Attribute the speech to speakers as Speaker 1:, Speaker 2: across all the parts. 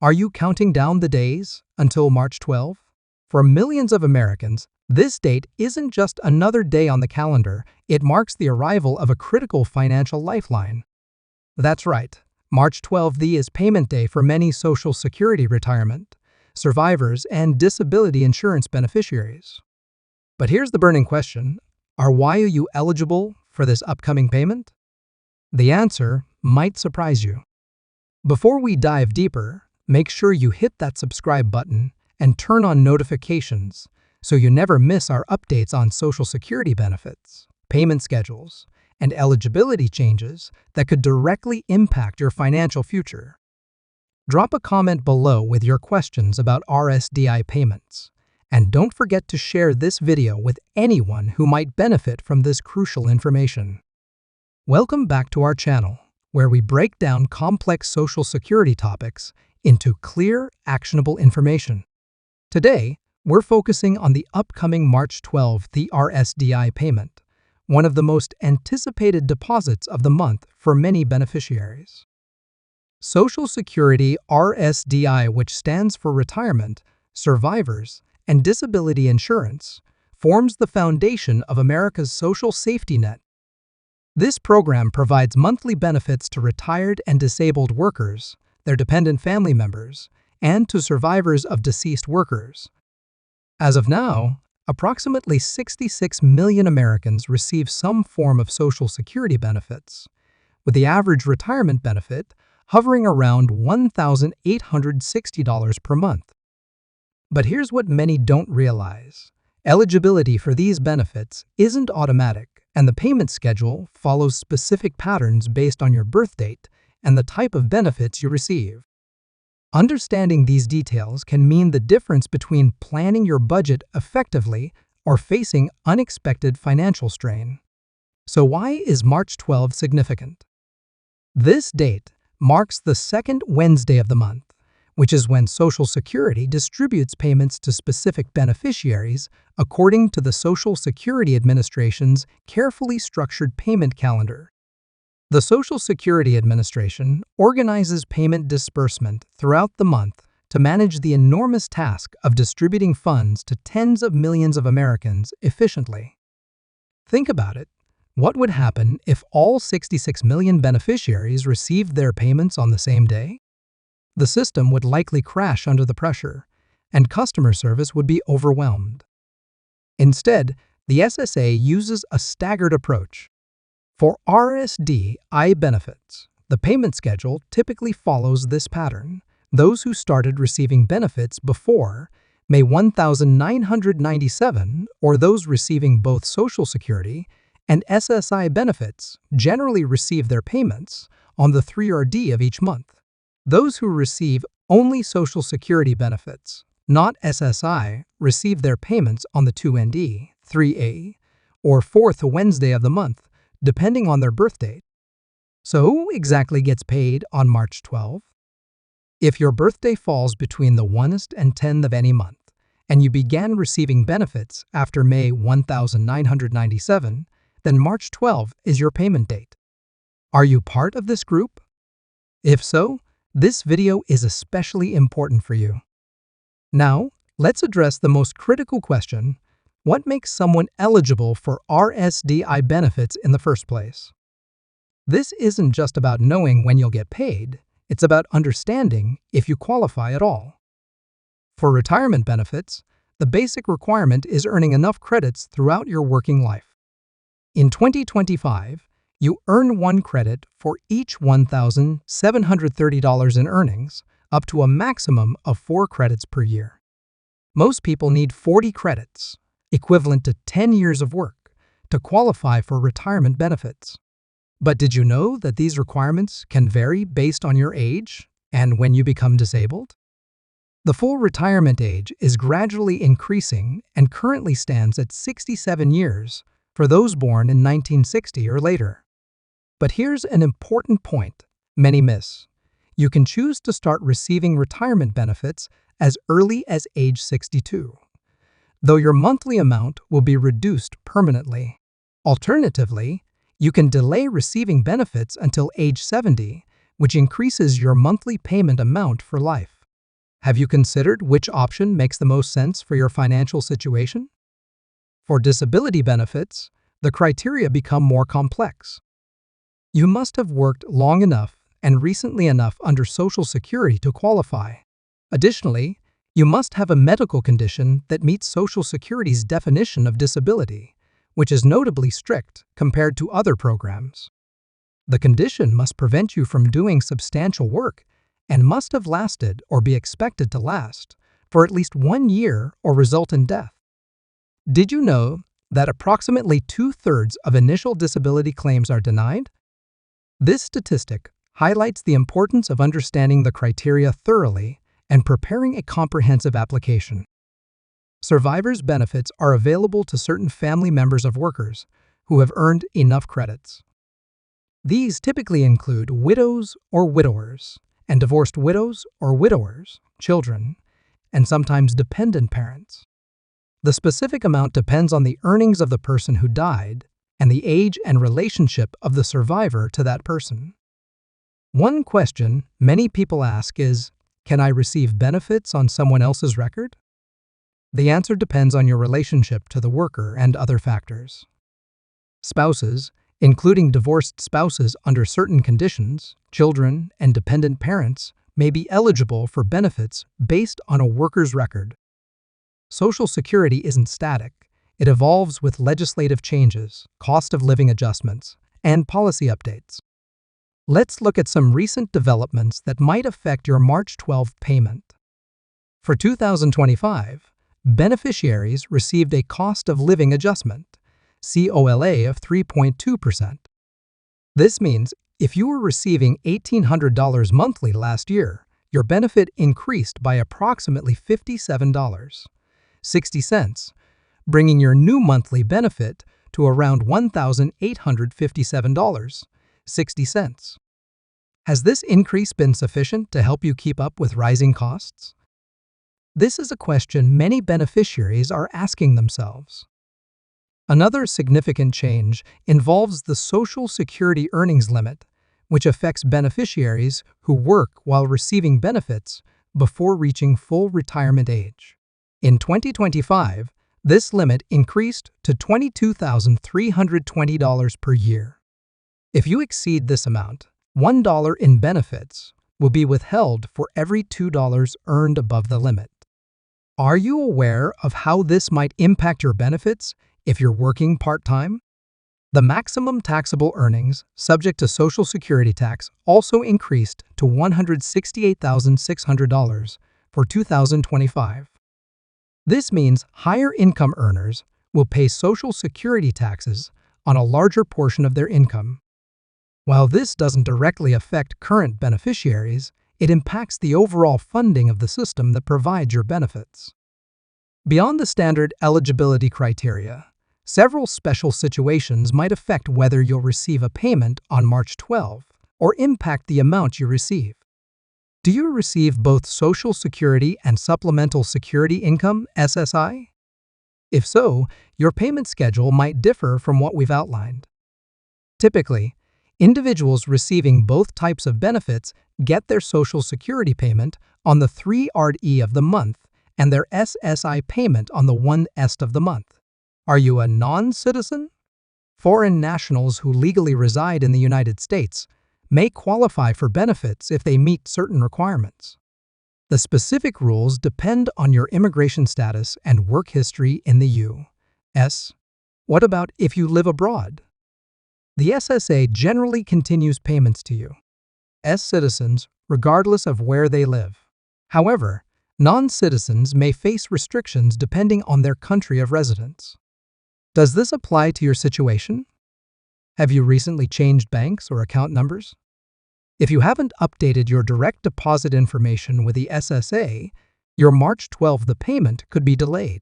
Speaker 1: Are you counting down the days until March 12? For millions of Americans, this date isn't just another day on the calendar, it marks the arrival of a critical financial lifeline. That's right, March 12th is payment day for many Social Security retirement, survivors, and disability insurance beneficiaries. But here's the burning question: why are you eligible for this upcoming payment? The answer might surprise you. Before we dive deeper, make sure you hit that subscribe button and turn on notifications so you never miss our updates on Social Security benefits, payment schedules, and eligibility changes that could directly impact your financial future. Drop a comment below with your questions about RSDI payments, and don't forget to share this video with anyone who might benefit from this crucial information. Welcome back to our channel, where we break down complex Social Security topics into clear, actionable information. Today, we're focusing on the upcoming March 12th, the RSDI payment, one of the most anticipated deposits of the month for many beneficiaries. Social Security RSDI, which stands for Retirement, Survivors, and Disability Insurance, forms the foundation of America's social safety net. This program provides monthly benefits to retired and disabled workers, their dependent family members, and to survivors of deceased workers. As of now, approximately 66 million Americans receive some form of Social Security benefits, with the average retirement benefit hovering around $1,860 per month. But here's what many don't realize: eligibility for these benefits isn't automatic, and the payment schedule follows specific patterns based on your birth date and the type of benefits you receive. Understanding these details can mean the difference between planning your budget effectively or facing unexpected financial strain. So why is March 12 significant? This date marks the second Wednesday of the month, which is when Social Security distributes payments to specific beneficiaries according to the Social Security Administration's carefully structured payment calendar. The Social Security Administration organizes payment disbursement throughout the month to manage the enormous task of distributing funds to tens of millions of Americans efficiently. Think about it. What would happen if all 66 million beneficiaries received their payments on the same day? The system would likely crash under the pressure, and customer service would be overwhelmed. Instead, the SSA uses a staggered approach. For RSDI benefits, the payment schedule typically follows this pattern. Those who started receiving benefits before May 1997, or those receiving both Social Security and SSI benefits, generally receive their payments on the 3rd of each month. Those who receive only Social Security benefits, not SSI, receive their payments on the 2nd, 3A, or 4th Wednesday of the month, depending on their birth date. So who exactly gets paid on March 12? If your birthday falls between the 1st and 10th of any month, and you began receiving benefits after May 1997, then March 12 is your payment date. Are you part of this group? If so, this video is especially important for you. Now, let's address the most critical question: what makes someone eligible for RSDI benefits in the first place? This isn't just about knowing when you'll get paid, it's about understanding if you qualify at all. For retirement benefits, the basic requirement is earning enough credits throughout your working life. In 2025, you earn 1 credit for each $1,730 in earnings, up to a maximum of 4 credits per year. Most people need 40 credits, equivalent to 10 years of work, to qualify for retirement benefits. But did you know that these requirements can vary based on your age and when you become disabled? The full retirement age is gradually increasing and currently stands at 67 years for those born in 1960 or later. But here's an important point many miss. You can choose to start receiving retirement benefits as early as age 62. Though your monthly amount will be reduced permanently. Alternatively, you can delay receiving benefits until age 70, which increases your monthly payment amount for life. Have you considered which option makes the most sense for your financial situation? For disability benefits, the criteria become more complex. You must have worked long enough and recently enough under Social Security to qualify. Additionally, you must have a medical condition that meets Social Security's definition of disability, which is notably strict compared to other programs. The condition must prevent you from doing substantial work and must have lasted or be expected to last for at least 1 year or result in death. Did you know that approximately 2/3 of initial disability claims are denied? This statistic highlights the importance of understanding the criteria thoroughly and preparing a comprehensive application. Survivors' benefits are available to certain family members of workers who have earned enough credits. These typically include widows or widowers, and divorced widows or widowers, children, and sometimes dependent parents. The specific amount depends on the earnings of the person who died and the age and relationship of the survivor to that person. One question many people ask is, can I receive benefits on someone else's record? The answer depends on your relationship to the worker and other factors. Spouses, including divorced spouses under certain conditions, children, and dependent parents, may be eligible for benefits based on a worker's record. Social Security isn't static. It evolves with legislative changes, cost of living adjustments, and policy updates. Let's look at some recent developments that might affect your March 12 payment. For 2025, beneficiaries received a cost of living adjustment, COLA, of 3.2%. This means if you were receiving $1,800 monthly last year, your benefit increased by approximately $57.60, bringing your new monthly benefit to around $1,857.60. Has this increase been sufficient to help you keep up with rising costs? This is a question many beneficiaries are asking themselves. Another significant change involves the Social Security earnings limit, which affects beneficiaries who work while receiving benefits before reaching full retirement age. In 2025, this limit increased to $22,320 per year. If you exceed this amount, $1 in benefits will be withheld for every $2 earned above the limit. Are you aware of how this might impact your benefits if you're working part-time? The maximum taxable earnings subject to Social Security tax also increased to $168,600 for 2025. This means higher income earners will pay Social Security taxes on a larger portion of their income. While this doesn't directly affect current beneficiaries, it impacts the overall funding of the system that provides your benefits. Beyond the standard eligibility criteria, several special situations might affect whether you'll receive a payment on March 12 or impact the amount you receive. Do you receive both Social Security and Supplemental Security Income (SSI)? If so, your payment schedule might differ from what we've outlined. Typically, individuals receiving both types of benefits get their Social Security payment on the 3rd of the month and their SSI payment on the 1st of the month. Are you a non-citizen? Foreign nationals who legally reside in the United States may qualify for benefits if they meet certain requirements. The specific rules depend on your immigration status and work history in the U.S. What about if you live abroad? The SSA generally continues payments to you as citizens regardless of where they live. However, non-citizens may face restrictions depending on their country of residence. Does this apply to your situation? Have you recently changed banks or account numbers? If you haven't updated your direct deposit information with the SSA, your March 12 payment could be delayed.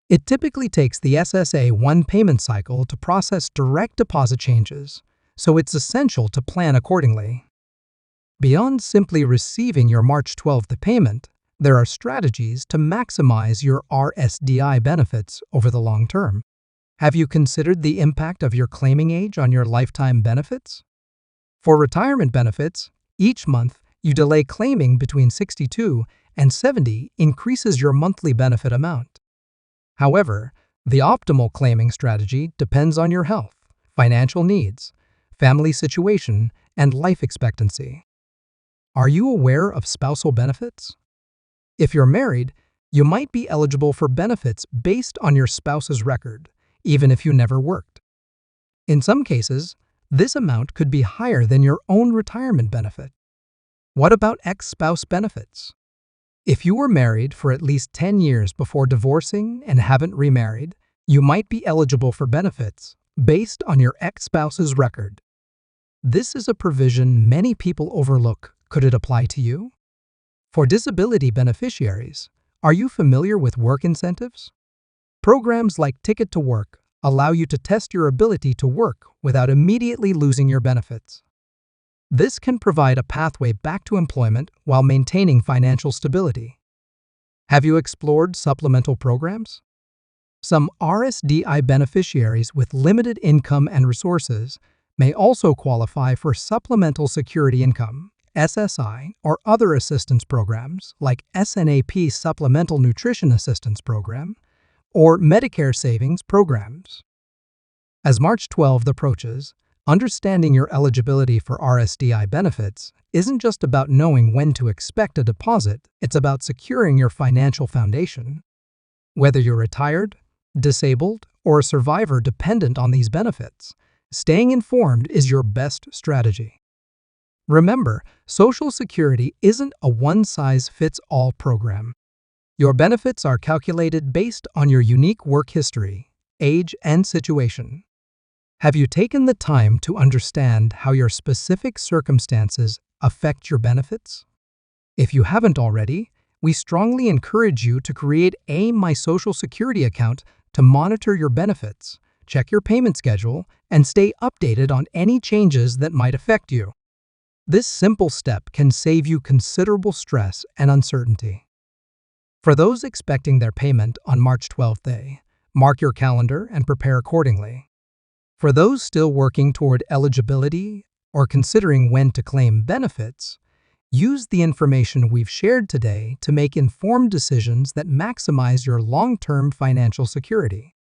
Speaker 1: It typically takes the SSA one payment cycle to process direct deposit changes, so it's essential to plan accordingly. Beyond simply receiving your March 12 payment, there are strategies to maximize your RSDI benefits over the long term. Have you considered the impact of your claiming age on your lifetime benefits? For retirement benefits, each month You delay claiming between 62 and 70 increases your monthly benefit amount. However, the optimal claiming strategy depends on your health, financial needs, family situation, and life expectancy. Are you aware of spousal benefits? If you're married, you might be eligible for benefits based on your spouse's record, even if you never worked. In some cases, this amount could be higher than your own retirement benefit. What about ex-spouse benefits? If you were married for at least 10 years before divorcing and haven't remarried, you might be eligible for benefits based on your ex-spouse's record. This is a provision many people overlook. Could it apply to you? For disability beneficiaries, are you familiar with work incentives? Programs like Ticket to Work allow you to test your ability to work without immediately losing your benefits. This can provide a pathway back to employment while maintaining financial stability. Have you explored supplemental programs? Some RSDI beneficiaries with limited income and resources may also qualify for Supplemental Security Income, SSI, or other assistance programs like SNAP Supplemental Nutrition Assistance Program or Medicare Savings Programs. As March 12th approaches, understanding your eligibility for RSDI benefits isn't just about knowing when to expect a deposit, it's about securing your financial foundation. Whether you're retired, disabled, or a survivor dependent on these benefits, staying informed is your best strategy. Remember, Social Security isn't a one-size-fits-all program. Your benefits are calculated based on your unique work history, age, and situation. Have you taken the time to understand how your specific circumstances affect your benefits? If you haven't already, we strongly encourage you to create a My Social Security account to monitor your benefits, check your payment schedule, and stay updated on any changes that might affect you. This simple step can save you considerable stress and uncertainty. For those expecting their payment on March 12th, mark your calendar and prepare accordingly. For those still working toward eligibility or considering when to claim benefits, use the information we've shared today to make informed decisions that maximize your long-term financial security.